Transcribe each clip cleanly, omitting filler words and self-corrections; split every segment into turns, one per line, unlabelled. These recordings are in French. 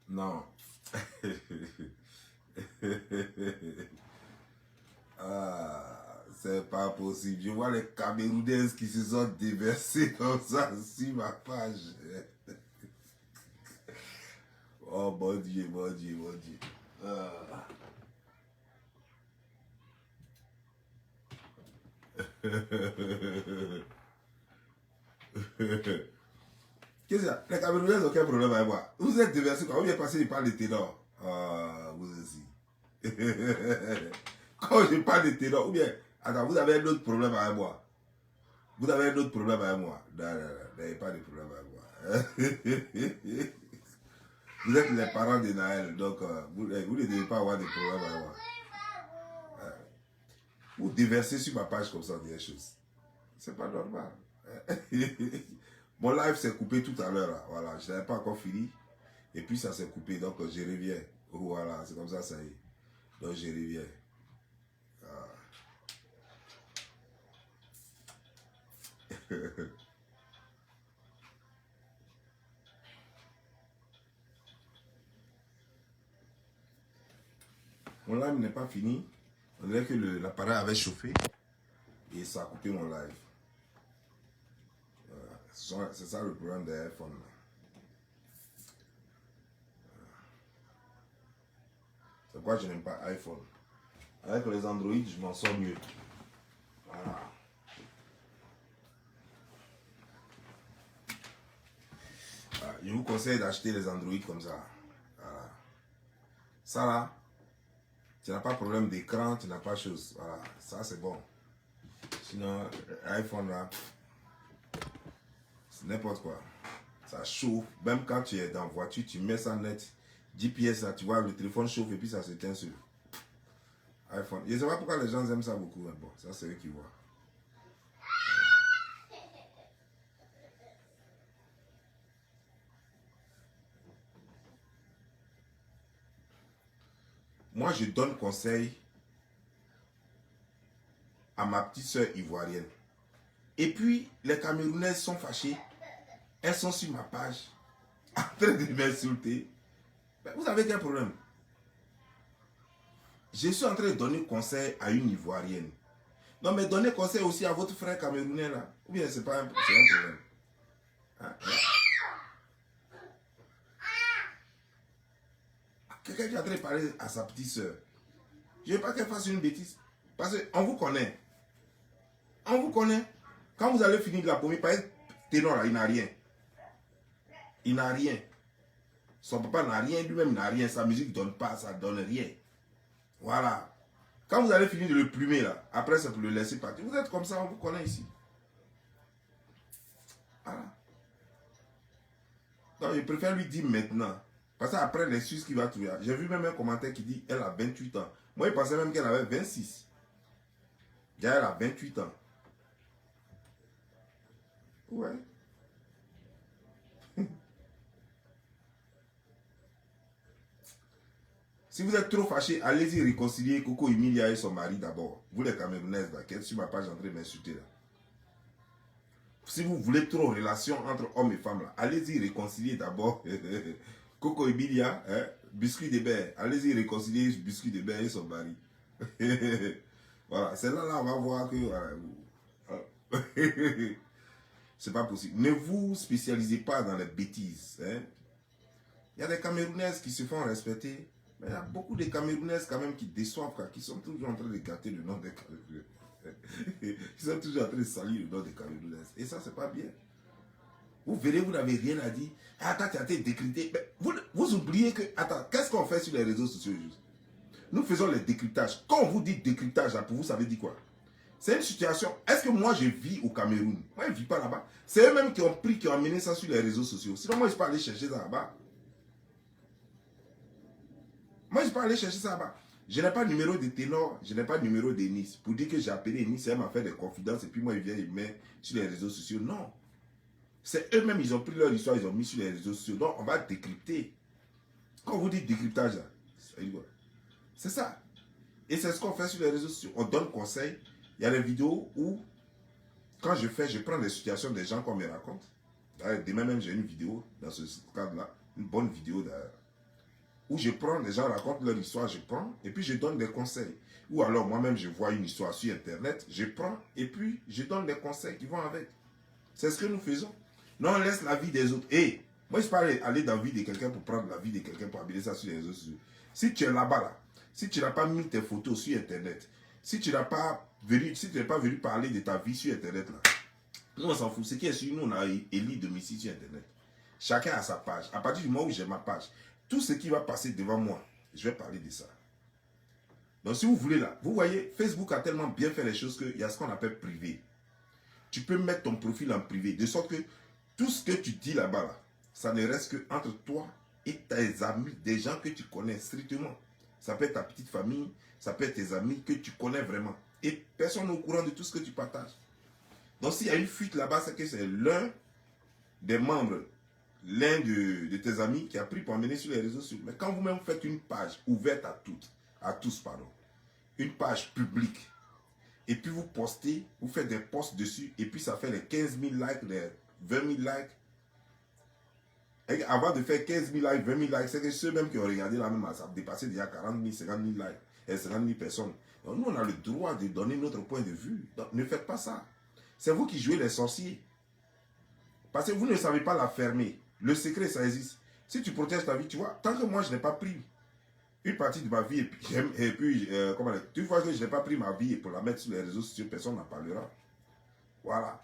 Non. Ah, c'est pas possible. Je vois les Camerounaises qui se sont déversées comme ça sur ma page. Oh mon Dieu, mon Dieu, mon Dieu. Ah. Qu'est-ce que ça? Les Camerounaises n'ont aucun problème avec moi. Vous êtes déversés quand vous êtes passé par les ténors. Ah, vous aussi. Quand je parle de ténor, ou bien, attends, vous avez un autre problème avec moi. Vous avez un autre problème avec moi. Non, non, non, vous n'avez pas de problème avec moi. Vous êtes les parents de Naël, donc vous ne devez pas avoir de problème avec moi. Vous déversez sur ma page comme ça des choses. C'est pas normal. Mon live s'est coupé tout à l'heure. Voilà, je n'avais pas encore fini. Et puis ça s'est coupé, donc je reviens. Voilà, c'est comme ça, ça y est. Donc je reviens. Ah. Mon live n'est pas fini. On dirait que l'appareil avait chauffé et ça a coupé mon live. Voilà. C'est ça le problème des iPhones. C'est pourquoi je n'aime pas iPhone. Avec les Android, je m'en sors mieux. Voilà. Voilà. Je vous conseille d'acheter les Android comme ça. Voilà. Ça là, tu n'as pas de problème d'écran, tu n'as pas de chose. Voilà, ça c'est bon. Sinon, l'iPhone là, c'est n'importe quoi. Ça chauffe. Même quand tu es dans la voiture, tu mets ça net. GPS là, tu vois, le téléphone chauffe et puis ça s'éteint sur iPhone. Je ne sais pas pourquoi les gens aiment ça beaucoup, mais bon, ça c'est eux qui voient. Moi, je donne conseil à ma petite soeur ivoirienne. Et puis, les Camerounaises sont fâchées. Elles sont sur ma page, en train de m'insulter. Vous avez quel problème? Je suis en train de donner conseil à une ivoirienne. Non, mais donnez conseil aussi à votre frère camerounais là. Ou bien c'est pas un problème. Hein? Quelqu'un qui est en train de parler à sa petite soeur. Je ne veux pas qu'elle fasse une bêtise. Parce qu'on vous connaît. On vous connaît. Quand vous allez finir de la première par exemple, ténor là, il n'a rien. Il n'a rien. Son papa n'a rien, lui-même n'a rien. Sa musique ne donne pas, ça ne donne rien. Voilà. Quand vous allez finir de le plumer là, après c'est pour le laisser partir. Vous êtes comme ça, on vous connaît ici. Voilà. Donc je préfère lui dire maintenant. Parce qu'après l'excuse qu'il va trouver. J'ai vu même un commentaire qui dit elle a 28 ans. Moi, je pensais même qu'elle avait 26. Déjà, elle a 28 ans. Ouais. Si vous êtes trop fâché, allez-y réconcilier Coco Emilia et son mari d'abord. Vous les Camerounaises, là, qui êtes sur ma page en train de m'insulter là. Si vous voulez trop relation entre hommes et femmes, là, allez-y réconcilier d'abord Coco Emilia, hein, Biscuit de Bear. Allez-y réconcilier Biscuit de Bear et son mari. Voilà, c'est là, on va voir que... c'est pas possible. Ne vous spécialisez pas dans les bêtises. Hein. Il y a des Camerounaises qui se font respecter. Mais il y a beaucoup de Camerounaises quand même qui déçoivent, qui sont toujours en train de gâter le nom des Camerounaises. Ils sont toujours en train de salir le nom des Camerounaises. Et ça, c'est pas bien. Vous verrez, vous n'avez rien à dire. Attends, tu as été décrypté. Vous oubliez que... Attends, qu'est-ce qu'on fait sur les réseaux sociaux juste? Nous faisons les décryptages. Quand on vous dit décryptage, là, pour vous, ça veut dire quoi? C'est une situation... Est-ce que moi, je vis au Cameroun? Moi, je ne vis pas là-bas. C'est eux-mêmes qui ont pris, qui ont amené ça sur les réseaux sociaux. Sinon, moi, je peux aller chercher ça là-bas. Moi, je peux aller chercher ça là-bas. Je n'ai pas de numéro de ténor, je n'ai pas de numéro de Nice. Pour dire que j'ai appelé Nice, elle m'a fait des confidences et puis moi, il vient, il met sur les réseaux sociaux. Non. C'est eux-mêmes, ils ont pris leur histoire, ils ont mis sur les réseaux sociaux. Donc, on va décrypter. Quand on vous dit décryptage, c'est ça. Et c'est ce qu'on fait sur les réseaux sociaux. On donne conseil. Il y a des vidéos où, quand je prends des situations des gens qu'on me raconte. Demain même, j'ai une vidéo dans ce cadre-là. Une bonne vidéo d'ailleurs. où je prends, les gens racontent leur histoire, je prends, et puis je donne des conseils. Ou alors moi-même, je vois une histoire sur Internet, je prends, et puis je donne des conseils qui vont avec. C'est ce que nous faisons. Non, on laisse la vie des autres. Et moi, je ne peux pas aller dans la vie de quelqu'un pour prendre la vie de quelqu'un pour habiller ça sur les réseaux sociaux. Si tu es là-bas, là, si tu n'as pas mis tes photos sur Internet, si tu n'es pas venu parler de ta vie sur Internet, là, nous, on s'en fout. Ce qui est sur nous, on a élu domicile sur Internet. Chacun a sa page. À partir du moment où j'ai ma page, tout ce qui va passer devant moi, je vais parler de ça. Donc, si vous voulez là, vous voyez, Facebook a tellement bien fait les choses qu'il y a ce qu'on appelle privé. Tu peux mettre ton profil en privé, de sorte que tout ce que tu dis là-bas, là, ça ne reste que entre toi et tes amis, des gens que tu connais strictement. Ça peut être ta petite famille, ça peut être tes amis que tu connais vraiment. Et personne n'est au courant de tout ce que tu partages. Donc, s'il y a une fuite là-bas, c'est que c'est l'un des membres, l'un de tes amis qui a pris pour emmener sur les réseaux sociaux. Mais quand vous-même faites une page ouverte à tous, une page publique, et puis vous postez, vous faites des posts dessus, et puis ça fait les 15 000 likes, les 20 000 likes. Et avant de faire 15 000 likes, 20 000 likes, c'est que ceux-mêmes qui ont regardé la même, ça a dépassé déjà 40 000, 50 000 likes, et 50 000 personnes. Donc nous, on a le droit de donner notre point de vue. Donc ne faites pas ça. C'est vous qui jouez les sorciers. Parce que vous ne savez pas la fermer. Le secret, ça existe. Si tu protèges ta vie, tu vois, tant que moi, je n'ai pas pris une partie de ma vie, et puis comment dire, tu vois que je n'ai pas pris ma vie pour la mettre sur les réseaux sociaux, personne n'en parlera. Voilà.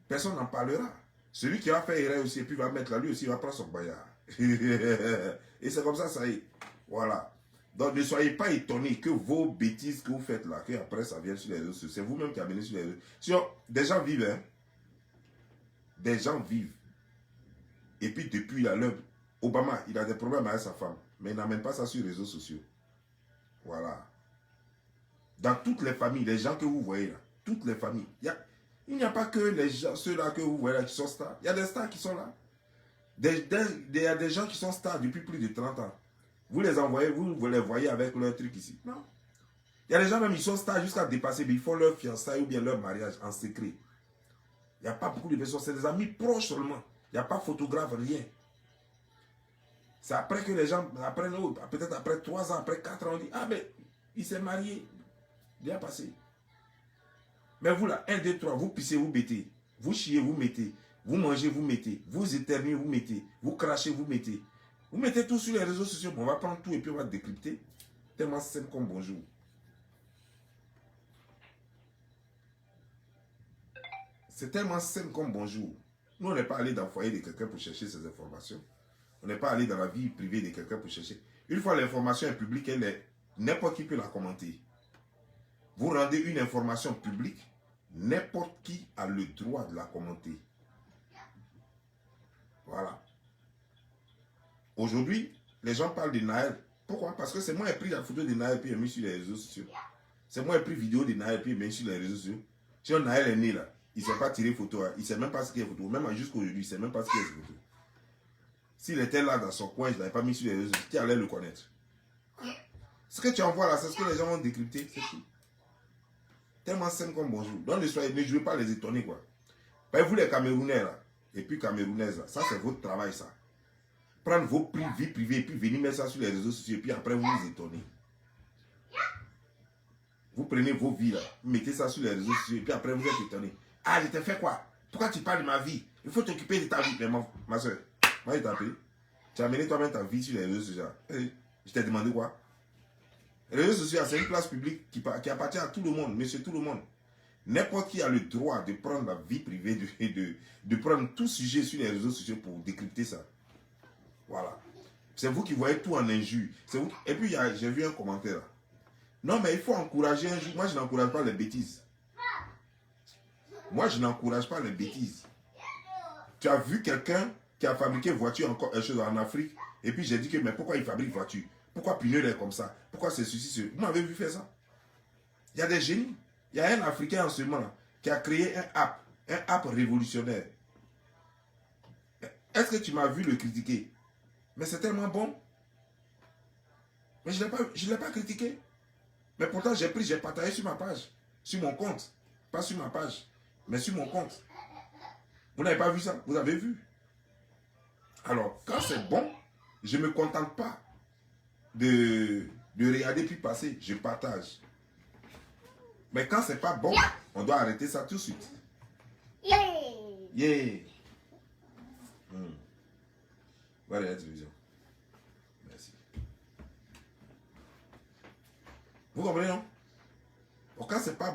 Personne n'en parlera. Celui qui va faire erreur aussi, et puis va mettre là, lui aussi, il va prendre son baillard. Et c'est comme ça, ça y est. Voilà. Donc ne soyez pas étonnés que vos bêtises que vous faites là, que après ça vient sur les réseaux sociaux, c'est vous-même qui amenez sur les réseaux sociaux. Des gens vivent, hein. Des gens vivent. Et puis depuis là, Obama, il a des problèmes avec sa femme. Mais il n'amène pas ça sur les réseaux sociaux. Voilà. Dans toutes les familles, les gens que vous voyez là, toutes les familles, il n'y a pas que les gens, ceux-là que vous voyez là qui sont stars. Il y a des stars qui sont là. Il y a des gens qui sont stars depuis plus de 30 ans. Vous les envoyez, vous les voyez avec leur truc ici. Non. Il y a des gens même, ils sont stars jusqu'à dépasser, mais ils font leur fiançailles ou bien leur mariage en secret. Il n'y a pas beaucoup de personnes, c'est des amis proches seulement. Il n'y a pas photographe, rien. C'est après que les gens, peut-être après 3 ans, après 4 ans, on dit, ah mais il s'est marié, bien passé. Mais vous là, 1, 2, 3, vous pissez, vous mettez, vous chiez, vous mettez, vous mangez, vous mettez, vous éternuez, vous mettez, vous crachez, vous mettez. Vous mettez tout sur les réseaux sociaux, on va prendre tout et puis on va décrypter. Tellement simple comme bonjour. C'est tellement simple comme bonjour. Nous, on n'est pas allé dans le foyer de quelqu'un pour chercher ces informations. On n'est pas allé dans la vie privée de quelqu'un pour chercher. Une fois l'information est publique, n'importe qui peut la commenter. Vous rendez une information publique, n'importe qui a le droit de la commenter. Voilà. Aujourd'hui, les gens parlent de Naël. Pourquoi? Parce que c'est moi qui ai pris la photo de Naël et puis mis sur les réseaux sociaux. C'est moi qui ai pris vidéo de Naël et puis mis sur les réseaux sociaux. Si Naël est né là, il ne sait pas tirer photo. Hein. Il ne sait même pas ce qu'il y a photo. Même jusqu'à aujourd'hui, il ne sait même pas ce qu'il y a photo. S'il était là dans son coin, je ne l'avais pas mis sur les réseaux sociaux, qui allait le connaître? Ce que tu envoies là, c'est ce que les gens vont décrypter. C'est tout. Tellement simple comme bonjour. Donc ne jouez pas les étonner quoi. Vous les Camerounais là, et puis Camerounaises là, ça c'est votre travail ça. Prendre vos vies privées et puis venir mettre ça sur les réseaux sociaux et puis après vous vous étonnez. Vous prenez vos vies là, vous mettez ça sur les réseaux sociaux et puis après vous êtes étonnés. Ah, je t'ai fait quoi? Pourquoi tu parles de ma vie? Il faut t'occuper de ta vie. Mais ma soeur, moi je t'ai appelé. Tu as amené toi-même ta vie sur les réseaux sociaux. Je t'ai demandé quoi? Les réseaux sociaux, c'est une place publique qui appartient à tout le monde, monsieur tout le monde. N'importe qui a le droit de prendre la vie privée, de prendre tout sujet sur les réseaux sociaux pour décrypter ça. Voilà. C'est vous qui voyez tout en injure. Et puis, j'ai vu un commentaire. Là. Non, mais il faut encourager un jour. Moi, je n'encourage pas les bêtises. Moi, je n'encourage pas les bêtises. Tu as vu quelqu'un qui a fabriqué voiture en Afrique, et puis j'ai dit que, mais pourquoi il fabrique voiture? Pourquoi Pinel est comme ça? Pourquoi c'est ceci? Vous m'avez vu faire ça? Il y a des génies. Il y a un Africain en ce moment là, qui a créé un app révolutionnaire. Est-ce que tu m'as vu le critiquer? Mais c'est tellement bon. Mais je ne l'ai pas critiqué. Mais pourtant, j'ai partagé sur ma page, sur mon compte. Pas sur ma page, mais sur mon compte. Vous n'avez pas vu ça? Vous avez vu? Alors, quand c'est bon, Je ne me contente pas de regarder puis passer. Je partage. Mais quand c'est pas bon, on doit arrêter ça tout de suite. Yeah. Voilà la télévision. Merci. Vous comprenez, non? Donc, quand c'est pas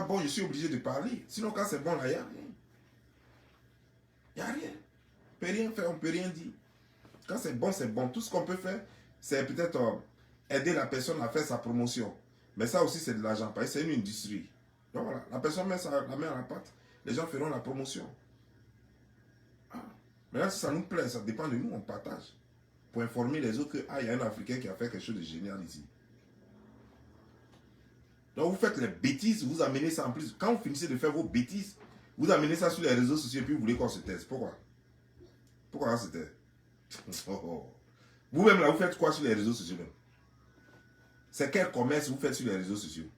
bon, je suis obligé de parler. Sinon, quand c'est bon, là, il n'y a rien. Il n'y a rien. On ne peut rien faire, on ne peut rien dire. Quand c'est bon, c'est bon. Tout ce qu'on peut faire, c'est peut-être aider la personne à faire sa promotion. Mais ça aussi, c'est de l'argent. Parce que c'est une industrie. Donc voilà, la personne met la main à la pâte. Les gens feront la promotion. Ah. Maintenant, si ça nous plaît, ça dépend de nous, on partage. Pour informer les autres que, il y a un Africain qui a fait quelque chose de génial ici. Donc vous faites les bêtises, vous amenez ça en plus. Quand vous finissez de faire vos bêtises, vous amenez ça sur les réseaux sociaux et puis vous voulez qu'on se taise. Pourquoi? Pourquoi on se taise? Vous-même là, vous faites quoi sur les réseaux sociaux même? C'est quel commerce vous faites sur les réseaux sociaux?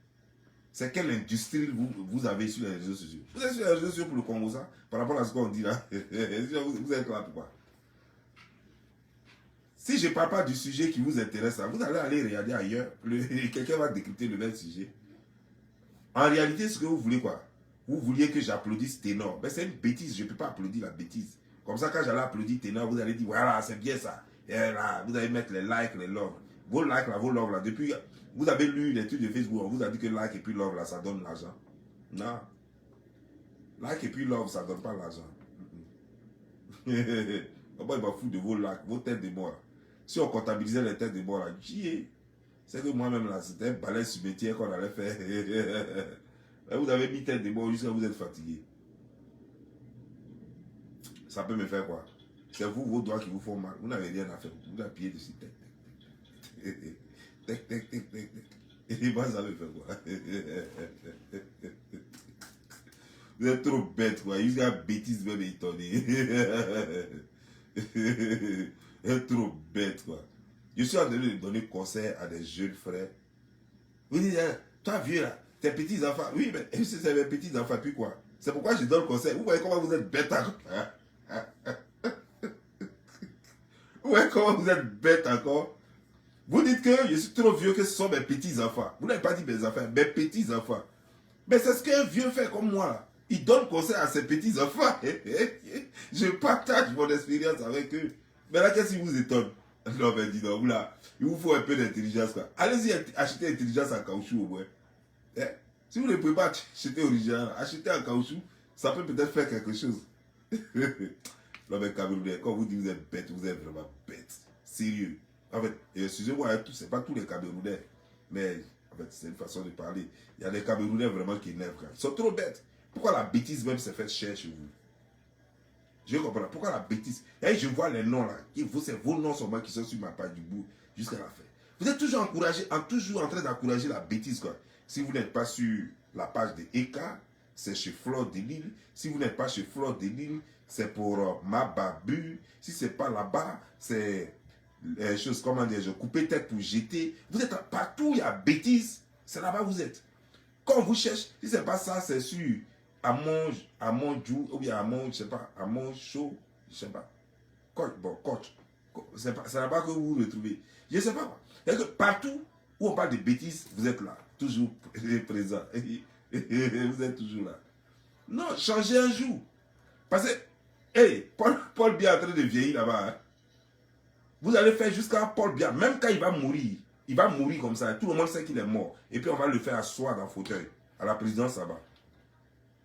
C'est quelle industrie vous avez sur les réseaux sociaux? Vous êtes sur les réseaux sociaux pour le Congo, ça? Par rapport à ce qu'on dit là. Vous êtes là pourquoi? Si je ne parle pas du sujet qui vous intéresse, vous allez aller regarder ailleurs. Quelqu'un va décrypter le même sujet. En réalité, ce que vous voulez quoi? Vous vouliez que j'applaudisse Ténor. Ben, c'est une bêtise, je ne peux pas applaudir la bêtise. Comme ça, quand j'allais applaudir Ténor, vous allez dire, voilà, c'est bien ça. Et là, vous allez mettre les likes, les loves. Vos likes là, vos loves là, depuis, vous avez lu les trucs de Facebook, on vous a dit que like et puis love là, ça donne l'argent. Non. Like et puis love, ça ne donne pas l'argent. Il va foutre de vos likes, vos têtes de mort. Si on comptabilisait les têtes de mort là, c'est que moi-même là, c'était un balai cimetière qu'on allait faire. Vous avez mis tête de mort jusqu'à vous êtes fatigué. Ça peut me faire quoi? C'est vous, vos doigts qui vous font mal. Vous n'avez rien à faire. Vous appuyez dessus. Et moi, ça me fait quoi? Vous êtes trop bête quoi. Il y a bêtise même étonnée. Vous êtes trop bête quoi. Je suis en train de donner conseil à des jeunes frères. Vous dites, hein, toi vieux là, tes petits enfants. Oui, mais c'est mes petits enfants, puis quoi? C'est pourquoi je donne conseil. Vous voyez comment vous êtes bête encore? Vous voyez comment vous êtes bête encore? Vous dites que je suis trop vieux, que ce sont mes petits enfants. Vous n'avez pas dit mes enfants, mes petits enfants. Mais c'est ce qu'un vieux fait comme moi là. Il donne conseil à ses petits enfants. Je partage mon expérience avec eux. Mais là, qu'est-ce qui vous étonne? Non, mais dis donc, vous là, il vous faut un peu d'intelligence quoi. Allez-y acheter l'intelligence en caoutchouc au moins. Si vous ne pouvez pas acheter original, acheter en caoutchouc, ça peut peut-être faire quelque chose. Non mais Camerounais, quand vous dites vous êtes bête, vous êtes vraiment bête. Sérieux. En fait, excusez-moi, c'est pas tous les Camerounais, mais en fait, c'est une façon de parler. Il y a des Camerounais vraiment qui énervent. Ils sont trop bêtes. Pourquoi la bêtise même s'est faite cher chez vous? Je comprends. Pourquoi la bêtise? Et je vois les noms là. C'est vos noms seulement qui sont sur ma page du bout jusqu'à la fin. Vous êtes toujours encouragé, toujours en train d'encourager la bêtise quoi. Si vous n'êtes pas sur la page de Eka, c'est chez Flore de Lille. Si vous n'êtes pas chez Flore de Lille, c'est pour Mababu. Si c'est pas là-bas, c'est les choses, comment dire, je couper tête pour jeter. Vous êtes partout, il y a bêtise. C'est là-bas vous êtes. Quand on vous cherche, si c'est pas ça, c'est sur Amon Jou, ou bien Amon, je sais pas, Amon Show, je sais pas. Coach. C'est là-bas que vous vous retrouvez. Je sais pas. Que partout où on parle de bêtises, vous êtes là. Toujours présent. Vous êtes toujours là. Non, changez un jour. Parce que, hey, Paul Biya est en train de vieillir là-bas. Hein. Vous allez faire jusqu'à Paul Biya, même quand il va mourir comme ça. Tout le monde sait qu'il est mort. Et puis on va le faire asseoir dans le fauteuil, à la présidence là-bas.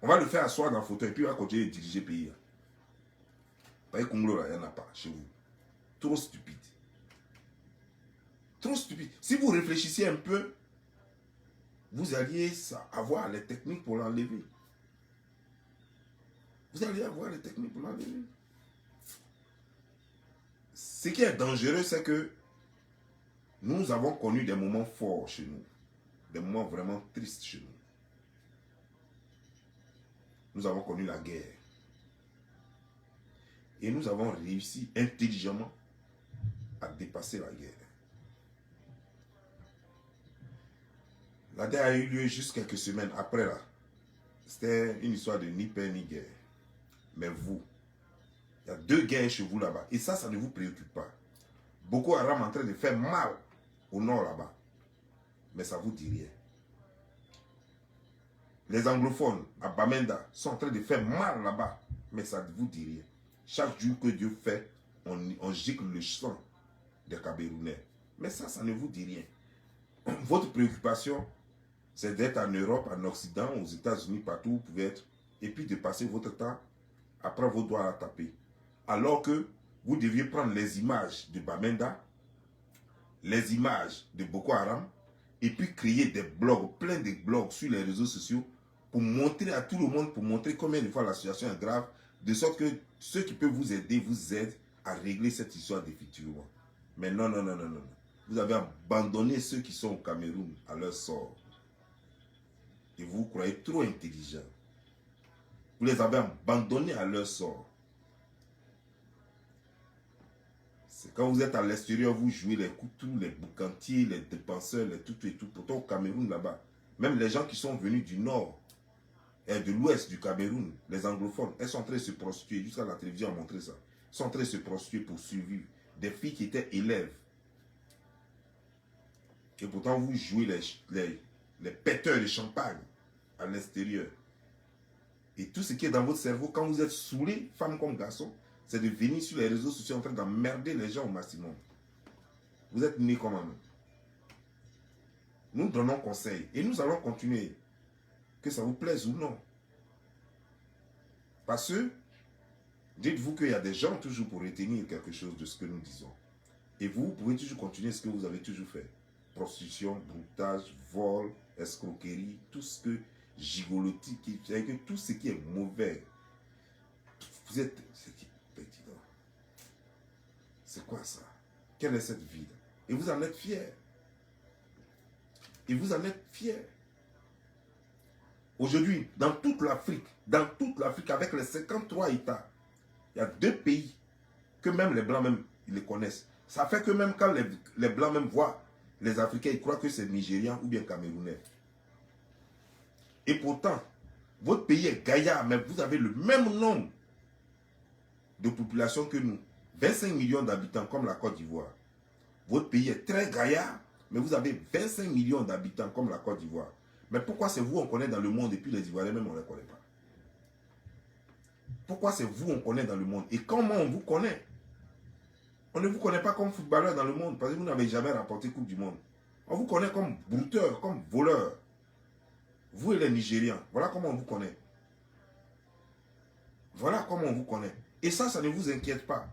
On va le faire asseoir dans le fauteuil, puis il va continuer de diriger le pays. Parce que Congo, là, il n'y en a pas chez vous. Trop stupide. Trop stupide. Si vous réfléchissez un peu, vous alliez avoir les techniques pour l'enlever. Vous allez avoir les techniques pour l'enlever. Ce qui est dangereux, c'est que nous avons connu des moments forts chez nous. Des moments vraiment tristes chez nous. Nous avons connu la guerre. Et nous avons réussi intelligemment à dépasser la guerre. La guerre a eu lieu juste quelques semaines après là. C'était une histoire de ni paix ni guerre. Mais vous, il Il y a 2 guerres chez vous là-bas. Et ça ne vous préoccupe pas. Boko Haram en train de faire mal au nord là-bas. Mais ça ne vous dit rien. Les anglophones à Bamenda sont en train de faire mal là-bas. Mais ça ne vous dit rien. Chaque jour que Dieu fait, on gicle le sang des Camerounais. Mais ça ne vous dit rien. Votre préoccupation, c'est d'être en Europe, en Occident, aux États-Unis, partout où vous pouvez être. Et puis de passer votre temps à prendre vos doigts à taper. Alors que vous deviez prendre les images de Bamenda, les images de Boko Haram, et puis créer des blogs, plein de blogs sur les réseaux sociaux pour montrer à tout le monde, pour montrer combien de fois la situation est grave, de sorte que ceux qui peuvent vous aider, vous aident à régler cette histoire définitivement. Mais non, non, non, non, non. Vous avez abandonné ceux qui sont au Cameroun à leur sort. Et vous croyez trop intelligents. Vous les avez abandonnés à leur sort. C'est quand vous êtes à l'extérieur, vous jouez les couteaux, les boucantiers, les dépenseurs, les tout et tout. Pourtant au Cameroun là-bas, même les gens qui sont venus du nord et de l'ouest du Cameroun, les anglophones, elles sont en train de se prostituer. Jusqu'à la télévision a montré ça. Elles sont en train de se prostituer pour survivre. Des filles qui étaient élèves. Et pourtant vous jouez les péteurs de champagne à l'extérieur. Et tout ce qui est dans votre cerveau, quand vous êtes saoulé, femme comme garçon, c'est de venir sur les réseaux sociaux en train d'emmerder les gens au maximum. Vous êtes nés comme un. Nous donnons conseil et nous allons continuer. Que ça vous plaise ou non. Parce que, dites-vous qu'il y a des gens toujours pour retenir quelque chose de ce que nous disons. Et vous pouvez toujours continuer ce que vous avez toujours fait. Prostitution, broutage, vol, escroquerie, tout ce que gigolotique, tout ce qui est mauvais. Vous êtes... C'est quoi ça? Quelle est cette vie? Et vous en êtes fiers. Et vous en êtes fiers. Aujourd'hui, dans toute l'Afrique, avec les 53 États, il y a 2 pays que même les Blancs, même, ils les connaissent. Ça fait que même quand les Blancs même voient les Africains, ils croient que c'est Nigérian ou bien Camerounais. Et pourtant, votre pays est gaillard, mais vous avez le même nombre de population que nous. 25 millions d'habitants comme la Côte d'Ivoire. Votre pays est très gaillard, mais vous avez 25 millions d'habitants comme la Côte d'Ivoire. Mais pourquoi c'est vous on connaît dans le monde et puis les Ivoiriens même on ne les connaît pas? Pourquoi c'est vous on connaît dans le monde? Et comment on vous connaît? On ne vous connaît pas comme footballeur dans le monde parce que vous n'avez jamais rapporté Coupe du Monde. On vous connaît comme brouteur, comme voleur. Vous et les Nigérians, voilà comment on vous connaît. Voilà comment on vous connaît. Et ça ne vous inquiète pas.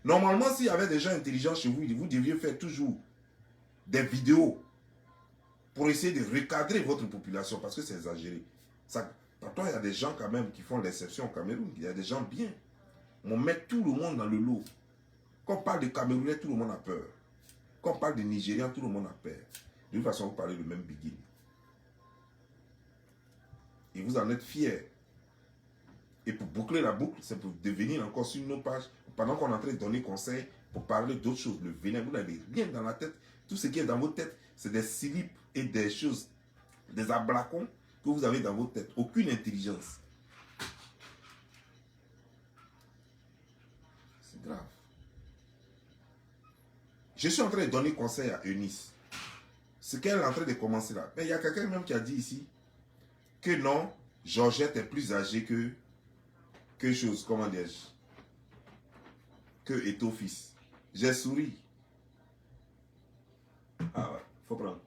Normalement, s'il y avait des gens intelligents chez vous, vous deviez faire toujours des vidéos pour essayer de recadrer votre population parce que c'est exagéré. Pourtant, il y a des gens quand même qui font l'exception au Cameroun. Il y a des gens bien. On met tout le monde dans le lot. Quand on parle de Camerounais, tout le monde a peur. Quand on parle de Nigériens, tout le monde a peur. De toute façon, vous parlez le même begin. Et vous en êtes fiers. Et pour boucler la boucle, c'est pour devenir encore sur nos pages, pendant qu'on est en train de donner conseil, pour parler d'autres choses. Le venin, vous n'avez rien dans la tête. Tout ce qui est dans votre tête, c'est des silipes et des choses, des ablacons que vous avez dans votre tête. Aucune intelligence. C'est grave. Je suis en train de donner conseil à Eunice. Ce qu'elle est en train de commencer là. Mais il y a quelqu'un même qui a dit ici que non, Georgette est plus âgée que chose, comment dis-je, que Eto fils. J'ai souri. Ah ouais, faut prendre.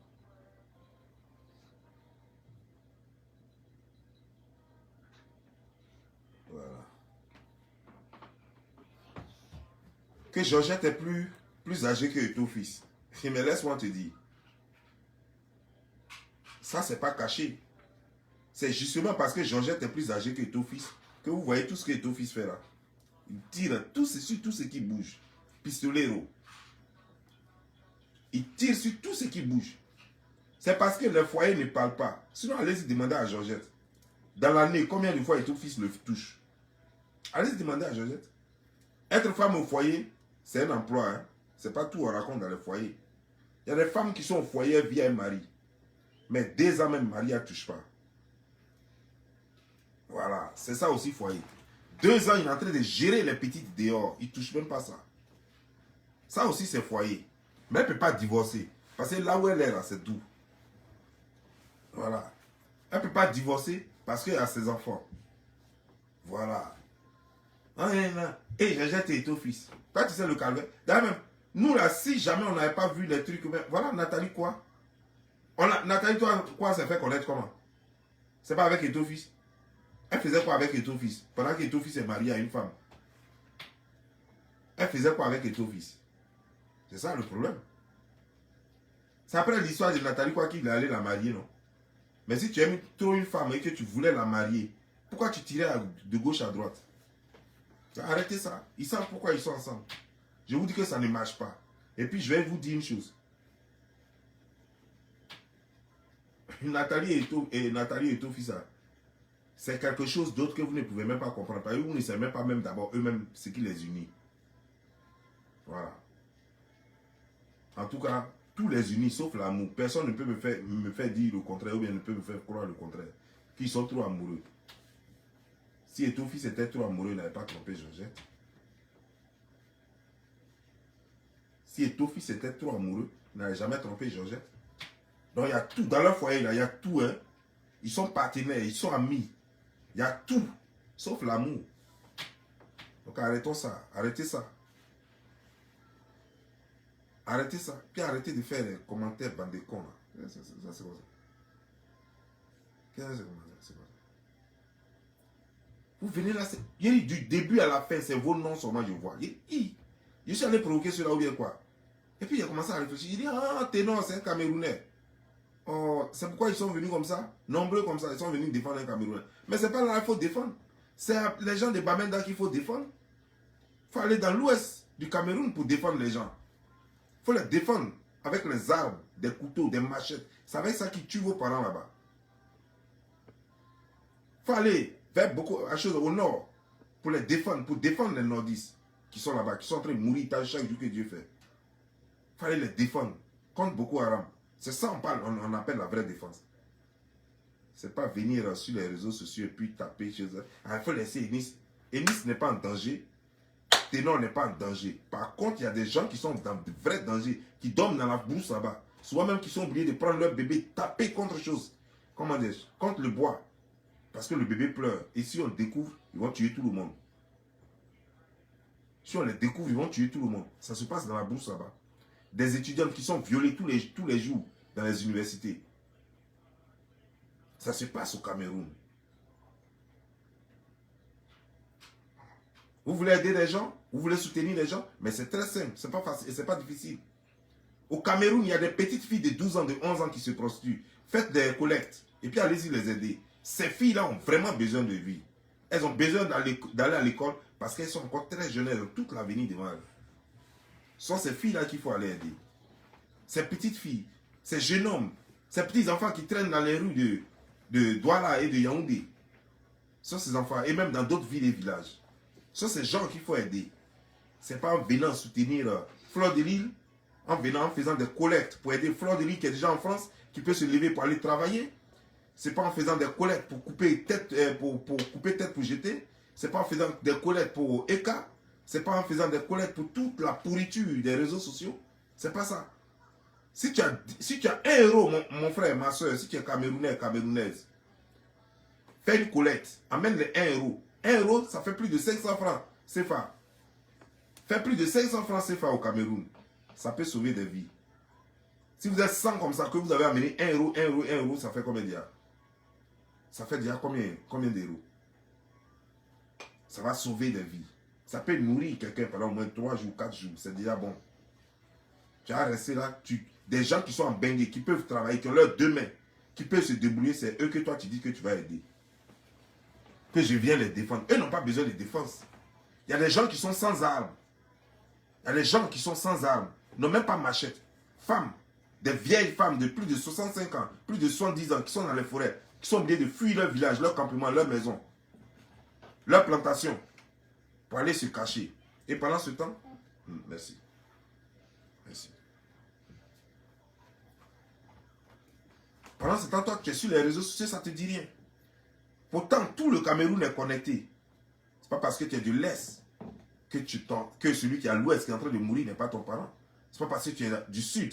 Voilà. Que Georgette est plus âgée que Eto fils. Mais laisse-moi te dire. Ça, c'est pas caché. C'est justement parce que Georgette est plus âgée que Eto fils que vous voyez tout ce que Eto fils fait là. Il tire tout ce qui bouge. Pistolero. Il tire sur tout ce qui bouge. C'est parce que le foyer ne parle pas. Sinon, allez-y demander à Georgette. Dans l'année, combien de fois Eto fils le touche? Allez-y demander à Georgette. Être femme au foyer, c'est un emploi. Hein? C'est pas tout on raconte dans le foyer. Il y a des femmes qui sont au foyer via un mari. Mais 2 ans même, mari ne touche pas. Voilà, c'est ça aussi foyer. 2 ans, il est en train de gérer les petites dehors. Il ne touche même pas ça. Ça aussi, c'est foyer. Mais elle ne peut pas divorcer. Parce que là où elle est, là, c'est doux. Voilà. Elle ne peut pas divorcer parce qu'elle a ses enfants. Voilà. Et Jajette est au fils. Toi, tu sais le calvaire. D'ailleurs, même, nous, là, si jamais on n'avait pas vu les trucs, voilà, Nathalie, quoi? Nathalie, toi, quoi, ça fait connaître comment? C'est pas avec Eto'o-fils. Elle faisait quoi avec Eto'o-fils? Pendant qu'Eto'o-fils est marié à une femme. Elle faisait quoi avec Eto'o-fils? C'est ça le problème. C'est après l'histoire de Nathalie, quoi, qu'il est allé la marier, non? Mais si tu aimes trop une femme et que tu voulais la marier, pourquoi tu tirais de gauche à droite? Arrêtez ça. Ils savent pourquoi ils sont ensemble. Je vous dis que ça ne marche pas. Et puis, je vais vous dire une chose. Nathalie et Eto'o-fils, c'est quelque chose d'autre que vous ne pouvez même pas comprendre. Parce que vous ne savez même pas même d'abord eux-mêmes ce qui les unit. Voilà. En tout cas, tous les unis, sauf l'amour. Personne ne peut me faire dire le contraire ou bien ne peut me faire croire le contraire. Qu'ils sont trop amoureux. Si Eto'o-fils était trop amoureux, il n'avait pas trompé Georgette. Si Eto'o-fils était trop amoureux, il n'avait jamais trompé Georgette. Donc il y a tout. Dans leur foyer, là, il y a tout. Hein. Ils sont partenaires, ils sont amis. Il y a tout, sauf l'amour. Donc arrêtons ça. Arrêtez ça. Arrêtez ça. Puis arrêtez de faire les commentaires bande de cons. Ça, c'est quoi ça? Qu'est-ce que c'est comme ça? Vous venez là, du début à la fin, c'est vos noms seulement, je vois. Je suis allé provoquer cela ou bien quoi. Et puis il a commencé à réfléchir. Il dit, ah, Ténor, c'est un Camerounais. Oh, c'est pourquoi ils sont venus comme ça, nombreux comme ça, ils sont venus défendre un Camerounais. Mais c'est pas là qu'il faut défendre. C'est les gens de Bamenda qu'il faut défendre. Il faut aller dans l'ouest du Cameroun pour défendre les gens. Il faut les défendre avec les armes, des couteaux, des machettes. C'est avec ça qu'ils tuent vos parents là-bas. Il faut aller faire beaucoup de choses au nord pour les défendre, pour défendre les nordistes qui sont là-bas, qui sont en train de mourir chaque jour que Dieu fait. Il faut aller les défendre contre Boko Haram. C'est ça on appelle la vraie défense. C'est pas venir sur les réseaux sociaux et puis taper chez eux. Il faut laisser Enis. Enis n'est pas en danger. Ténor n'est pas en danger. Par contre, il y a des gens qui sont dans de vrais dangers, qui dorment dans la brousse là-bas. Souvent même qui sont obligés de prendre leur bébé, taper contre chose. Comment dire? Contre le bois. Parce que le bébé pleure. Et si on le découvre, ils vont tuer tout le monde. Si on les découvre, ils vont tuer tout le monde. Ça se passe dans la brousse là-bas. Des étudiants qui sont violés tous les jours dans les universités. Ça se passe au Cameroun. Vous voulez aider les gens? Vous voulez soutenir les gens? Mais c'est très simple, c'est pas facile et c'est pas difficile. Au Cameroun, il y a des petites filles de 12 ans, de 11 ans qui se prostituent. Faites des collectes et puis allez-y les aider. Ces filles-là ont vraiment besoin de vie. Elles ont besoin d'aller à l'école parce qu'elles sont encore très jeunes, elles ont toute l'avenir devant elles. Ce sont ces filles-là qu'il faut aller aider. Ces petites filles, ces jeunes hommes, ces petits enfants qui traînent dans les rues de Douala et de Yaoundé. Ce sont ces enfants, et même dans d'autres villes et villages. Ce sont ces gens qu'il faut aider. Ce n'est pas en venant soutenir Fleur de Lille, en faisant des collectes pour aider Fleur de Lille qui est déjà en France, qui peut se lever pour aller travailler. Ce n'est pas en faisant des collectes pour couper tête pour jeter. Ce n'est pas en faisant des collectes pour ECA. Ce n'est pas en faisant des collectes pour toute la pourriture des réseaux sociaux. Ce n'est pas ça. Si tu as 1 euro, mon frère, ma soeur, si tu es Camerounais, Camerounaise, fais une collecte, amène les 1 euro. 1 euro, ça fait plus de 500 francs CFA. Fais plus de 500 francs CFA au Cameroun. Ça peut sauver des vies. Si vous êtes 100 comme ça, que vous avez amené 1 euro, 1 euro, 1 euro, ça fait combien déjà? Ça fait déjà combien d'euros? Ça va sauver des vies. Ça peut nourrir quelqu'un pendant au moins 3 jours, 4 jours. C'est déjà bon. Tu vas rester là, des gens qui sont en bengue, qui peuvent travailler, qui ont leurs 2 mains, qui peuvent se débrouiller, c'est eux que toi tu dis que tu vas aider. Que je viens les défendre. Eux n'ont pas besoin de défense. Il y a des gens qui sont sans armes. Il y a des gens qui sont sans armes, n'ont même pas machette. Femmes, des vieilles femmes de plus de 65 ans, plus de 70 ans, qui sont dans les forêts, qui sont obligées de fuir leur village, leur campement, leur maison, leur plantation, pour aller se cacher. Et pendant ce temps, merci. Merci. Pendant ce temps, toi, tu es sur les réseaux sociaux, ça ne te dit rien. Pourtant, tout le Cameroun est connecté. C'est pas parce que tu es de l'Est que celui qui est à l'Ouest qui est en train de mourir n'est pas ton parent. C'est pas parce que tu es du Sud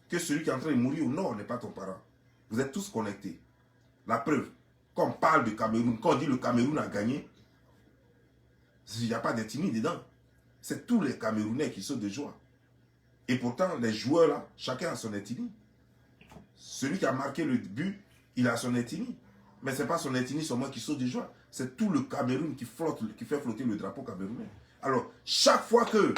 que celui qui est en train de mourir au Nord n'est pas ton parent. Vous êtes tous connectés. La preuve, quand on parle de Cameroun, quand on dit le Cameroun a gagné, il n'y a pas d'ethnie dedans. C'est tous les Camerounais qui sautent de joie. Et pourtant, les joueurs là, chacun a son ethnie. Celui qui a marqué le but, il a son ethnie. Mais ce n'est pas son ethnie seulement qui saute de joie. C'est tout le Cameroun qui fait flotter le drapeau camerounais. Alors, chaque fois que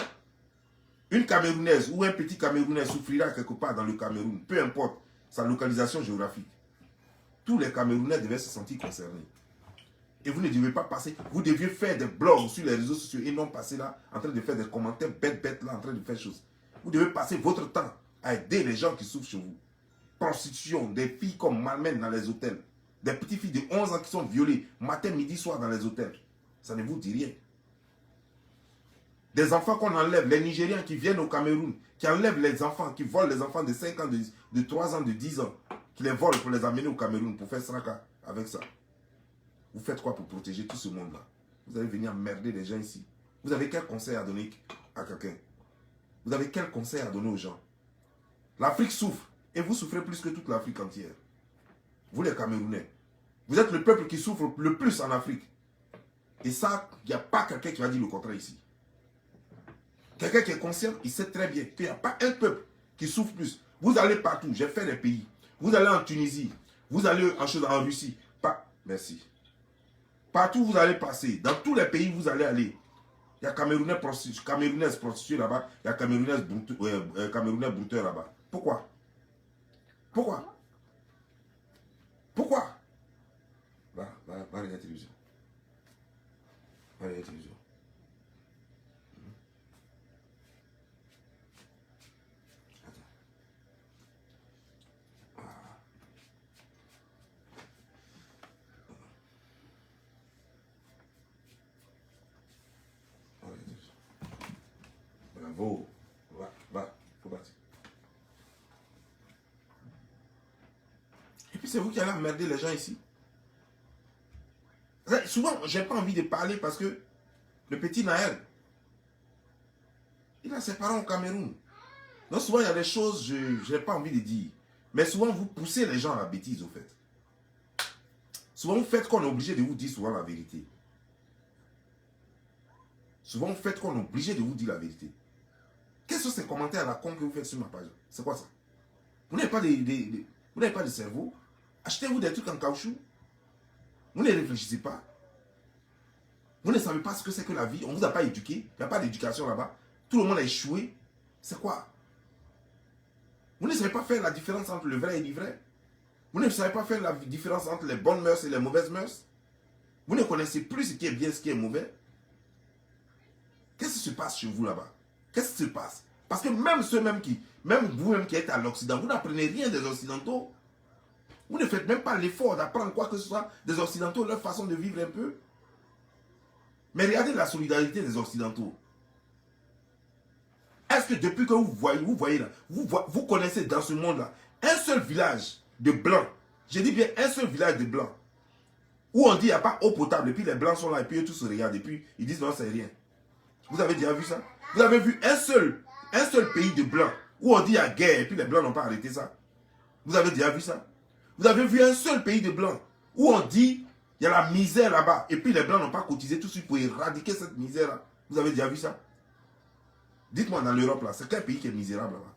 une Camerounaise ou un petit Camerounais souffrira quelque part dans le Cameroun, peu importe sa localisation géographique, tous les Camerounais devaient se sentir concernés. Et vous ne devez pas passer, vous deviez faire des blogs sur les réseaux sociaux et non passer là en train de faire des commentaires bêtes là, en train de faire choses. Vous devez passer votre temps à aider les gens qui souffrent chez vous. Prostitution, des filles comme malmènent dans les hôtels, des petites filles de 11 ans qui sont violées matin, midi, soir dans les hôtels. Ça ne vous dit rien. Des enfants qu'on enlève, les Nigériens qui viennent au Cameroun, qui enlèvent les enfants, qui volent les enfants de 5 ans, de 3 ans, de 10 ans, qui les volent pour les amener au Cameroun pour faire straka avec ça. Vous faites quoi pour protéger tout ce monde-là? Vous allez venir emmerder les gens ici. Vous avez quel conseil à donner à quelqu'un? Vous avez quel conseil à donner aux gens? L'Afrique souffre et vous souffrez plus que toute l'Afrique entière. Vous les Camerounais, vous êtes le peuple qui souffre le plus en Afrique. Et ça, il n'y a pas quelqu'un qui va dire le contraire ici. Quelqu'un qui est conscient, il sait très bien qu'il n'y a pas un peuple qui souffre plus. Vous allez partout, j'ai fait des pays. Vous allez en Tunisie, vous allez en Russie. Merci. Partout où vous allez passer, dans tous les pays où vous allez aller, il y a Camerounaises prostituées là-bas, il y a Camerounais brouteurs là-bas. Pourquoi? Pourquoi? Pourquoi? Va regarder la télévision. Va regarder la télévision. Bravo. Faut partir. Et puis c'est vous qui allez emmerder les gens ici. Souvent, je n'ai pas envie de parler parce que le petit Naël, il a ses parents au Cameroun. Donc souvent, il y a des choses que je n'ai pas envie de dire. Mais souvent, vous poussez les gens à la bêtise, au fait. Souvent, vous faites qu'on est obligé de vous dire souvent la vérité. Souvent, vous faites qu'on est obligé de vous dire la vérité. Quels sont ces commentaires à la con que vous faites sur ma page? C'est quoi ça? Vous n'avez pas de cerveau? Achetez-vous des trucs en caoutchouc? Vous ne réfléchissez pas? Vous ne savez pas ce que c'est que la vie? On ne vous a pas éduqué? Il n'y a pas d'éducation là-bas? Tout le monde a échoué? C'est quoi? Vous ne savez pas faire la différence entre le vrai et l'ivraie? Vous ne savez pas faire la différence entre les bonnes mœurs et les mauvaises mœurs? Vous ne connaissez plus ce qui est bien et ce qui est mauvais? Qu'est-ce qui se passe chez vous là-bas? Qu'est-ce qui se passe? Parce que même ceux-mêmes même vous-même qui êtes à l'Occident, vous n'apprenez rien des Occidentaux. Vous ne faites même pas l'effort d'apprendre quoi que ce soit des Occidentaux, leur façon de vivre un peu. Mais regardez la solidarité des Occidentaux. Est-ce que depuis que vous voyez là, vous connaissez dans ce monde-là, un seul village de blancs, je dis bien un seul village de blancs, où on dit qu'il n'y a pas eau potable, et puis les blancs sont là, et puis eux tous se regardent, et puis ils disent non, c'est rien. Vous avez déjà vu ça? Vous avez vu un seul pays de blancs, où on dit qu'il y a guerre, et puis les blancs n'ont pas arrêté ça? Vous avez déjà vu ça? Vous avez vu un seul pays de blancs, où on dit il y a la misère là-bas, et puis les blancs n'ont pas cotisé tout de suite pour éradiquer cette misère-là? Vous avez déjà vu ça? Dites-moi dans l'Europe là, c'est quel pays qui est misérable là-bas?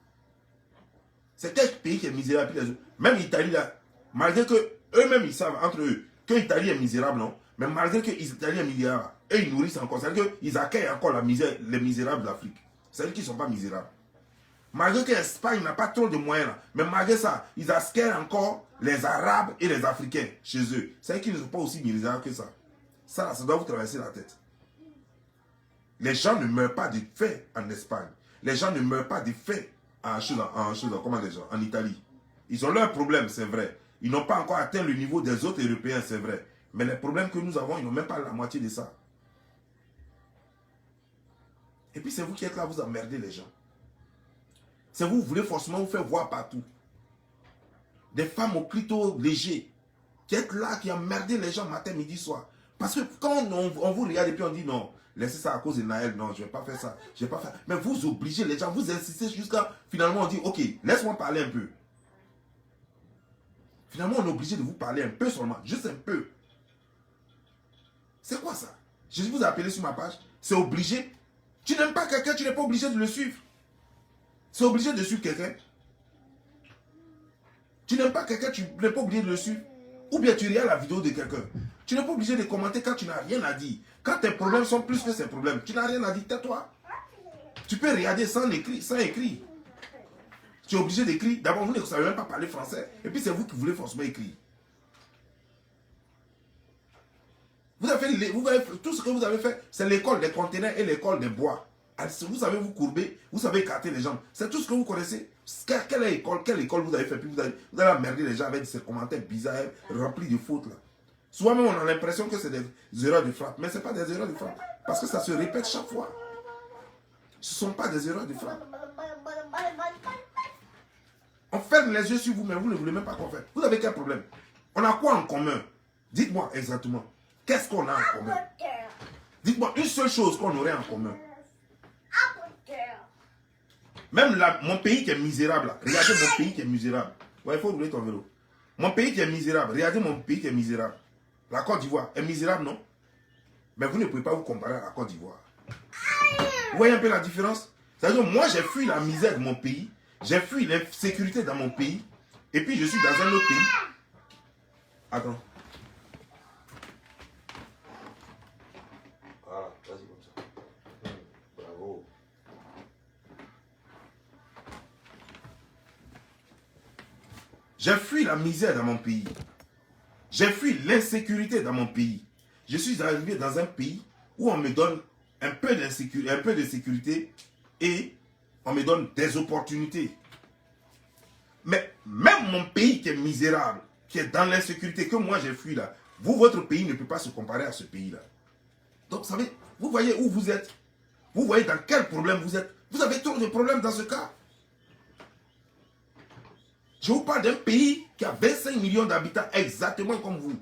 C'est quel pays qui est misérable? Même l'Italie là, malgré que eux-mêmes ils savent entre eux que l'Italie est misérable, non? Mais malgré que l'Italie est misérable, eux ils nourrissent encore. C'est-à-dire qu'ils accueillent encore la misère, les misérables d'Afrique. C'est-à-dire qu'ils ne sont pas misérables. Malgré que l'Espagne n'a pas trop de moyens là, mais malgré ça, ils accueillent encore les Arabes et les Africains chez eux. C'est-à-dire qu'ils ne sont pas aussi misérables que ça. Ça doit vous traverser la tête. Les gens ne meurent pas de faim en Espagne. Les gens ne meurent pas de faim en Italie. Ils ont leurs problèmes, c'est vrai. Ils n'ont pas encore atteint le niveau des autres Européens, c'est vrai. Mais les problèmes que nous avons, ils n'ont même pas la moitié de ça. Et puis c'est vous qui êtes là, vous emmerdez les gens. C'est vous voulez forcément vous faire voir partout. Des femmes au clito léger, qui êtes là, qui emmerdez les gens matin, midi, soir. Parce que quand on vous regarde et puis on dit non, laissez ça à cause de Naël, non, je ne vais pas faire ça, je vais pas faire. Mais vous obligez les gens, vous insistez jusqu'à finalement on dit ok, laisse-moi parler un peu. Finalement on est obligé de vous parler un peu seulement, juste un peu. C'est quoi ça? Je vous ai appelé sur ma page, c'est obligé. Tu n'aimes pas quelqu'un, tu n'es pas obligé de le suivre. C'est obligé de suivre quelqu'un. Tu n'aimes pas quelqu'un, tu n'es pas obligé de le suivre. Ou bien tu regardes la vidéo de quelqu'un. Tu n'es pas obligé de commenter quand tu n'as rien à dire. Quand tes problèmes sont plus que ses problèmes, tu n'as rien à dire, tais-toi. Tu peux regarder sans écrit. Tu es obligé d'écrire. D'abord, vous ne savez même pas parler français. Et puis c'est vous qui voulez forcément écrire. Vous avez tout ce que vous avez fait, c'est l'école des conteneurs et l'école des bois. Vous savez vous courber, vous savez écarter les jambes. C'est tout ce que vous connaissez. Quelle école vous avez fait? Puis vous allez emmerder les gens avec ces commentaires bizarres, remplis de fautes. Là. Souvent même, on a l'impression que c'est des erreurs de frappe. Mais ce n'est pas des erreurs de frappe. Parce que ça se répète chaque fois. Ce ne sont pas des erreurs de frappe. On ferme les yeux sur vous, mais vous ne voulez même pas qu'on fasse. Vous avez quel problème? On a quoi en commun? Dites-moi exactement. Qu'est-ce qu'on a en commun? Dites-moi une seule chose qu'on aurait en commun. Même là, mon pays qui est misérable, là. Regardez mon pays qui est misérable. Ouais, il faut rouler ton vélo. Mon pays qui est misérable, regardez mon pays qui est misérable. La Côte d'Ivoire est misérable, non? Mais vous ne pouvez pas vous comparer à la Côte d'Ivoire. Vous voyez un peu la différence? C'est-à-dire, moi, j'ai fui la misère de mon pays, j'ai fui l'insécurité dans mon pays, et puis je suis dans un autre pays. Attends. Voilà, vas-y comme ça. Bravo. J'ai fui la misère dans mon pays. J'ai fui l'insécurité dans mon pays. Je suis arrivé dans un pays où on me donne un peu de sécurité et on me donne des opportunités. Mais même mon pays qui est misérable, qui est dans l'insécurité que moi j'ai fui là, votre pays ne peut pas se comparer à ce pays-là. Donc, vous savez, vous voyez où vous êtes. Vous voyez dans quel problème vous êtes. Vous avez trop de problèmes dans ce cas. Je vous parle d'un pays qui a 25 millions d'habitants, exactement comme vous.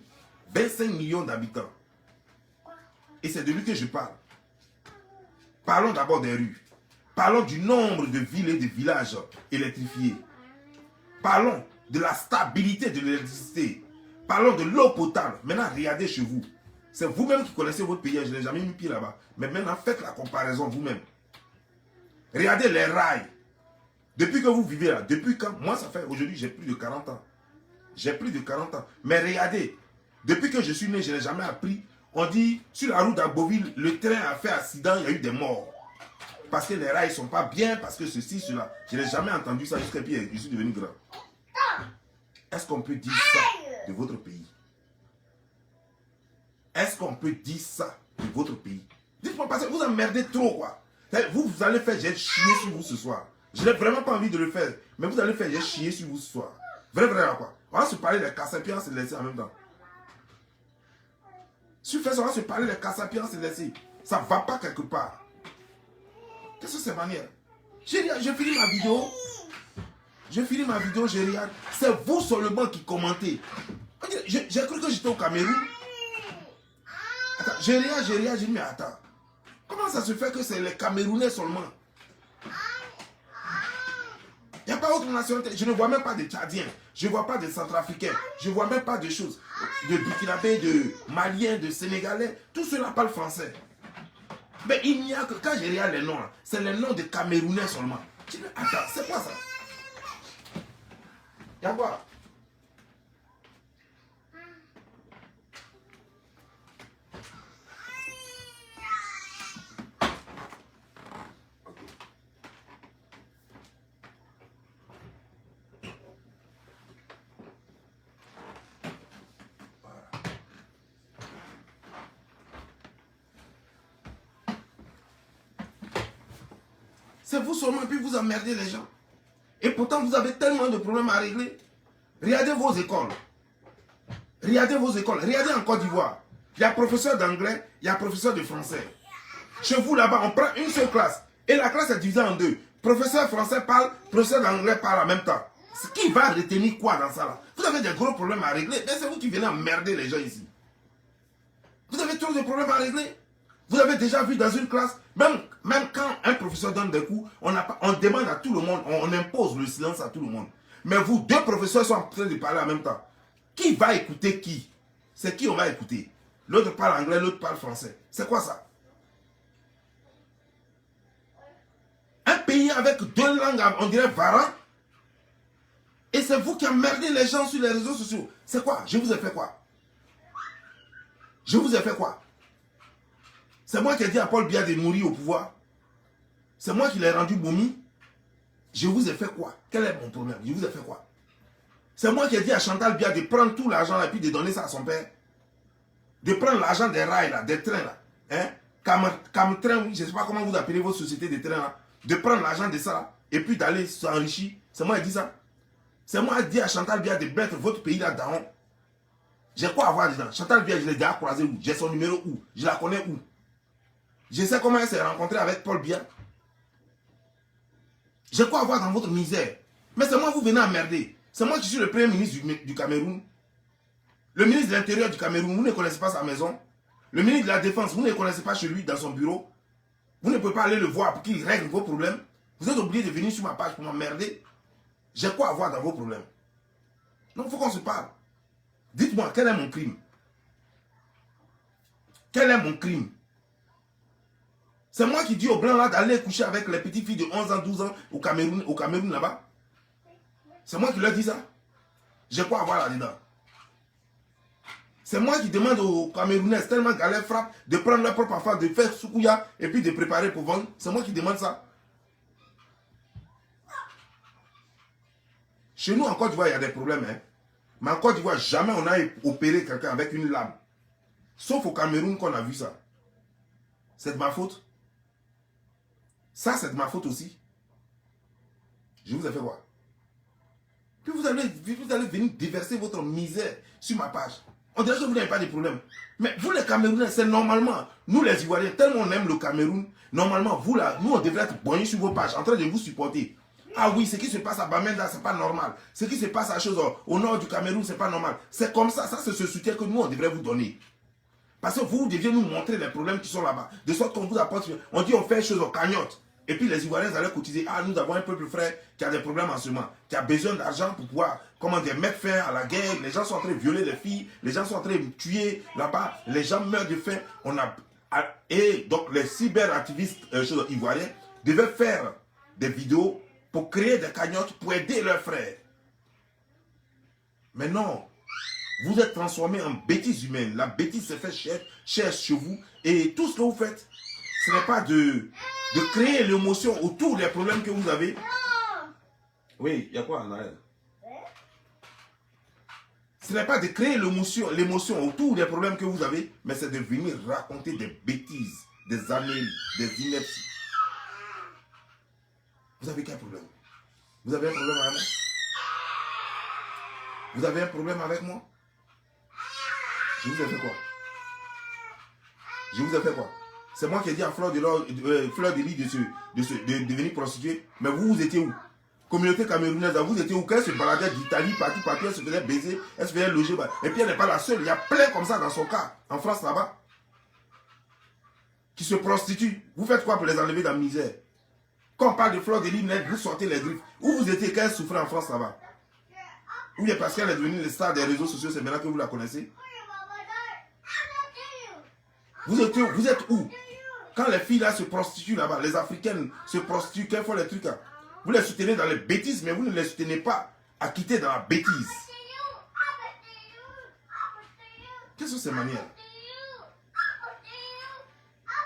25 millions d'habitants. Et c'est de lui que je parle. Parlons d'abord des rues. Parlons du nombre de villes et de villages électrifiés. Parlons de la stabilité de l'électricité. Parlons de l'eau potable. Maintenant, regardez chez vous. C'est vous-même qui connaissez votre pays. Je n'ai jamais mis pied là-bas. Mais maintenant, faites la comparaison vous-même. Regardez les rails. Depuis que vous vivez là, depuis quand? Moi, ça fait aujourd'hui, j'ai plus de 40 ans. J'ai plus de 40 ans. Mais regardez, depuis que je suis né, je n'ai jamais appris. On dit, sur la route d'Agboville, le train a fait accident, il y a eu des morts. Parce que les rails ne sont pas bien, parce que ceci, cela. Je n'ai jamais entendu ça jusqu'à puis je suis devenu grand. Est-ce qu'on peut dire ça de votre pays? Est-ce qu'on peut dire ça de votre pays? Dites-moi, parce que vous emmerdez trop, quoi. Vous allez faire, j'ai chié sur vous ce soir. Je n'ai vraiment pas envie de le faire. Mais vous allez faire, j'ai chié sur vous ce soir. Vrai, quoi. On va se parler des cassapiers, on va se laisser en même temps. Si vous faites ça, on va se parler des cassapiers, on va se laisser. Ça ne va pas quelque part. Qu'est-ce que c'est cette manière? J'ai fini ma vidéo. J'ai fini ma vidéo, j'ai regarde. C'est vous seulement qui commentez. J'ai cru que j'étais au Cameroun. Attends, j'ai dit, mais attends. Comment ça se fait que c'est les Camerounais seulement? Il n'y a pas autre nationalité. Je ne vois même pas de Tchadiens. Je ne vois pas de Centrafricains. Je ne vois même pas de choses. De Burkinabés, de Maliens, de Sénégalais. Tout cela parle français. Mais il n'y a que, quand je regarde les noms, c'est les noms de Camerounais seulement. Je dis, attends, c'est quoi ça? Il y a quoi? C'est vous seulement, puis vous emmerdez les gens. Et pourtant, vous avez tellement de problèmes à régler. Regardez vos écoles. Regardez vos écoles. Regardez en Côte d'Ivoire. Il y a professeur d'anglais, il y a professeur de français. Chez vous, là-bas, on prend une seule classe. Et la classe est divisée en deux. Professeur français parle, professeur d'anglais parle en même temps. Qui va retenir quoi dans ça là? Vous avez des gros problèmes à régler. Mais c'est vous qui venez emmerder les gens ici. Vous avez trop de problèmes à régler. Vous avez déjà vu dans une classe, même quand un professeur donne des cours, on demande à tout le monde, on impose le silence à tout le monde. Mais vous, deux professeurs sont en train de parler en même temps. Qui va écouter qui? C'est qui on va écouter? L'autre parle anglais, l'autre parle français. C'est quoi ça? Un pays avec deux langues, on dirait varan. Et c'est vous qui emmerdez les gens sur les réseaux sociaux. C'est quoi? Je vous ai fait quoi? Je vous ai fait quoi? C'est moi qui ai dit à Paul Biya de mourir au pouvoir. C'est moi qui l'ai rendu momie. Je vous ai fait quoi? Quel est mon problème? Je vous ai fait quoi? C'est moi qui ai dit à Chantal Biya de prendre tout l'argent et puis de donner ça à son père. De prendre l'argent des rails, là, des trains. Là. Hein? Train, je ne sais pas comment vous appelez votre société de trains. Là. De prendre l'argent de ça là, et puis d'aller s'enrichir. C'est moi qui ai dit ça. C'est moi qui ai dit à Chantal Biya de mettre votre pays là-dedans. J'ai quoi à voir dedans? Chantal Biya, je l'ai déjà croisé où? J'ai son numéro où? Je la connais où? Je sais comment elle s'est rencontrée avec Paul Biya. J'ai quoi à voir dans votre misère? Mais c'est moi vous venez emmerder. C'est moi qui suis le premier ministre du Cameroun. Le ministre de l'Intérieur du Cameroun, vous ne connaissez pas sa maison. Le ministre de la Défense, vous ne le connaissez pas chez lui, dans son bureau. Vous ne pouvez pas aller le voir pour qu'il règle vos problèmes. Vous êtes obligé de venir sur ma page pour m'emmerder. J'ai quoi à voir dans vos problèmes? Donc il faut qu'on se parle. Dites-moi, quel est mon crime? Quel est mon crime? C'est moi qui dis aux Blancs là d'aller coucher avec les petites filles de 11 ans, 12 ans au Cameroun là-bas. C'est moi qui leur dis ça. J'ai quoi à voir là-dedans? C'est moi qui demande aux Camerounais, tellement galère frappe, de prendre leur propre affaire, de faire soukouya et puis de préparer pour vendre. C'est moi qui demande ça. Chez nous en Côte d'Ivoire, il y a des problèmes. Hein? Mais en Côte d'Ivoire, jamais on a opéré quelqu'un avec une lame. Sauf au Cameroun qu'on a vu ça. C'est de ma faute. Ça, c'est de ma faute aussi. Je vous ai fait quoi? Puis vous allez venir déverser votre misère sur ma page. On dirait que vous n'avez pas de problème. Mais vous les Camerounais, c'est normalement, nous les Ivoiriens, tellement on aime le Cameroun, normalement, vous là, nous on devrait être bonnés sur vos pages, en train de vous supporter. Ah oui, ce qui se passe à Bamenda, c'est pas normal. Ce qui se passe à chose au nord du Cameroun, c'est pas normal. C'est comme ça, ça c'est ce soutien que nous on devrait vous donner. Parce que vous deviez nous montrer les problèmes qui sont là-bas. De sorte qu'on vous apporte, on dit on fait les choses en cagnotte. Et puis les Ivoiriens allaient cotiser. Ah, nous avons un peuple frère qui a des problèmes en ce moment, qui a besoin d'argent pour pouvoir, comment dire, mettre fin à la guerre. Les gens sont en train de violer les filles, les gens sont en train de tuer là-bas, les gens meurent de faim. Et donc les cyberactivistes ivoiriens devaient faire des vidéos pour créer des cagnottes pour aider leurs frères. Mais non, vous êtes transformés en bêtises humaines. La bêtise se fait cher chez vous. Et tout ce que vous faites, ce n'est pas de créer l'émotion autour des problèmes que vous avez. Oui, il y a quoi en arrière? Ce n'est pas de créer l'émotion autour des problèmes que vous avez, mais c'est de venir raconter des bêtises, des âneries, des inepties. Vous avez quel problème? Vous avez un problème avec moi? Vous avez un problème avec moi? Je vous ai fait quoi? Je vous ai fait quoi? C'est moi qui ai dit à Fleur de Lis de venir prostituer. Mais vous étiez où? Communauté camerounaise, vous étiez où? Quand elle se baladait d'Italie, partout, elle se faisait baiser, elle se faisait loger. Et puis elle n'est pas la seule. Il y a plein comme ça dans son cas, en France là-bas, qui se prostituent. Vous faites quoi pour les enlever dans la misère? Quand on parle de Fleur de Lis, vous sortez les griffes. Où vous étiez quand elle souffrait en France là-bas? Ou bien parce qu'elle est devenue le star des réseaux sociaux, c'est maintenant que vous la connaissez? Vous êtes où? Quand les filles là se prostituent là-bas, les Africaines se prostituent, qu'elles font les trucs là? Vous les soutenez dans les bêtises, mais vous ne les soutenez pas à quitter dans la bêtise. Quelles sont ces manières?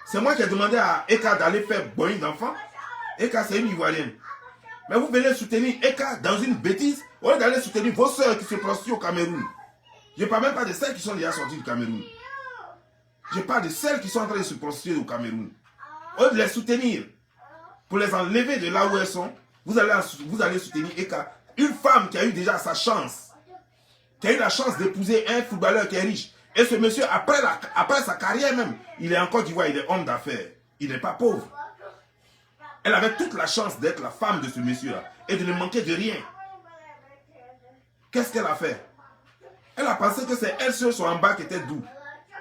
C'est moi qui ai demandé à Eka d'aller faire boing d'enfants. Eka, c'est une Ivoirienne. Mais vous venez soutenir Eka dans une bêtise au lieu d'aller soutenir vos soeurs qui se prostituent au Cameroun. Je ne parle même pas de celles qui sont déjà sorties du Cameroun. Je parle de celles qui sont en train de se prostituer au Cameroun. Au lieu de les soutenir, pour les enlever de là où elles sont, vous allez soutenir Eka, une femme qui a eu déjà sa chance, qui a eu la chance d'épouser un footballeur qui est riche. Et ce monsieur, après sa carrière même, il est en Côte d'Ivoire, il est homme d'affaires. Il n'est pas pauvre. Elle avait toute la chance d'être la femme de ce monsieur-là et de ne manquer de rien. Qu'est-ce qu'elle a fait? Elle a pensé que c'est elle sur son bas qui était doux.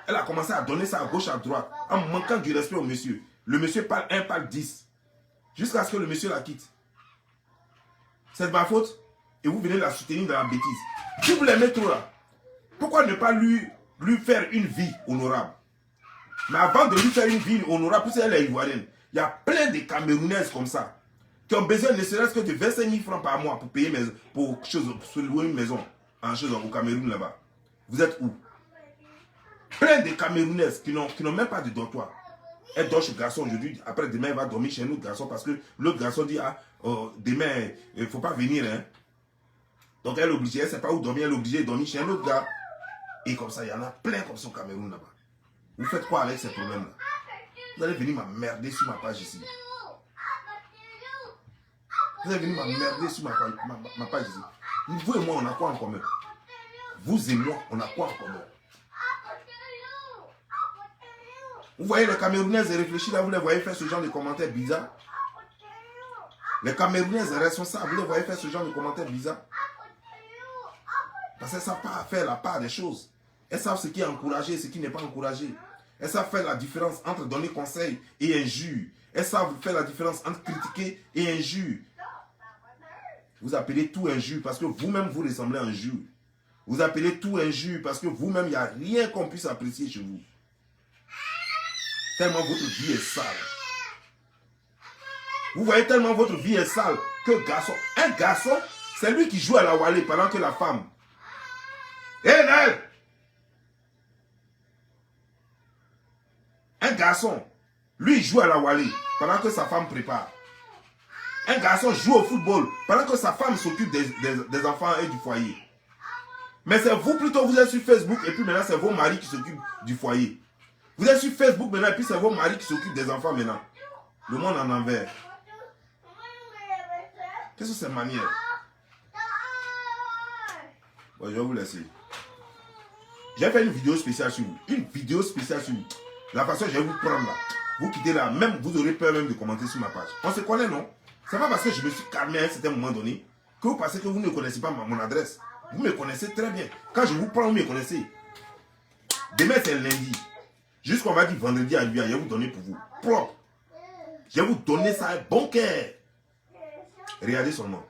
Elle a commencé à donner ça à gauche, à droite, en manquant du respect au monsieur. Le monsieur parle 1, parle 10. Jusqu'à ce que le monsieur la quitte. C'est de ma faute. Et vous venez la soutenir dans la bêtise. Si vous l'aimez trop là, pourquoi ne pas lui faire une vie honorable? Mais avant de lui faire une vie honorable, pour elle est ivoirienne, il y a plein de Camerounaises comme ça, qui ont besoin ne serait-ce que de 25 000 francs par mois pour payer pour louer une maison au Cameroun là-bas. Vous êtes où? Plein de Camerounaises qui n'ont même pas de dortoir. Elle dort chez le garçon aujourd'hui, après demain elle va dormir chez un autre garçon parce que l'autre garçon dit demain il ne faut pas venir. Hein. Donc elle est obligée, elle ne sait pas où dormir, elle est obligée de dormir chez un autre gars. Et comme ça, il y en a plein comme ça au Cameroun là-bas. Vous faites quoi avec ces problèmes-là? Vous allez venir m'emmerder sur ma page ici. Vous allez venir m'emmerder sur ma page ici. Vous et moi, on a quoi en commun? Vous et moi, on a quoi en commun? Vous voyez les Camerounaises réfléchis là, vous les voyez faire ce genre de commentaires bizarres? Les Camerounaises responsables, vous les voyez faire ce genre de commentaires bizarres? Parce qu'elles ne savent pas faire la part des choses. Elles savent ce qui est encouragé et ce qui n'est pas encouragé. Elles savent faire la différence entre donner conseil et injure. Elles savent faire la différence entre critiquer et injure. Vous appelez tout injure parce que vous-même vous ressemblez à injure. Vous appelez tout injure parce que vous-même il n'y a rien qu'on puisse apprécier chez vous. Tellement votre vie est sale. Vous voyez tellement votre vie est sale que un garçon, c'est lui qui joue à la Wally pendant que la femme. Hé Naël! Un garçon, lui joue à la Wally pendant que sa femme prépare. Un garçon joue au football pendant que sa femme s'occupe des enfants et du foyer. Mais c'est vous plutôt, vous êtes sur Facebook et puis maintenant c'est vos maris qui s'occupent du foyer. Vous êtes sur Facebook maintenant et puis c'est vos maris qui s'occupent des enfants maintenant. Le monde en envers. Qu'est-ce que c'est manière? Bon, je vais vous laisser. J'ai fait une vidéo spéciale sur vous. Une vidéo spéciale sur vous. La façon je vais vous prendre là. Vous quittez là. Même vous aurez peur même de commenter sur ma page. On se connaît, non? C'est pas parce que je me suis calmé à un certain moment donné que vous pensez que vous ne connaissez pas mon adresse. Vous me connaissez très bien. Quand je vous prends, vous me connaissez. Demain, c'est lundi. Jusqu'on va dire vendredi à lui, je vais vous donner pour vous. Propre. Je vais vous donner ça un bon cœur. Regardez seulement.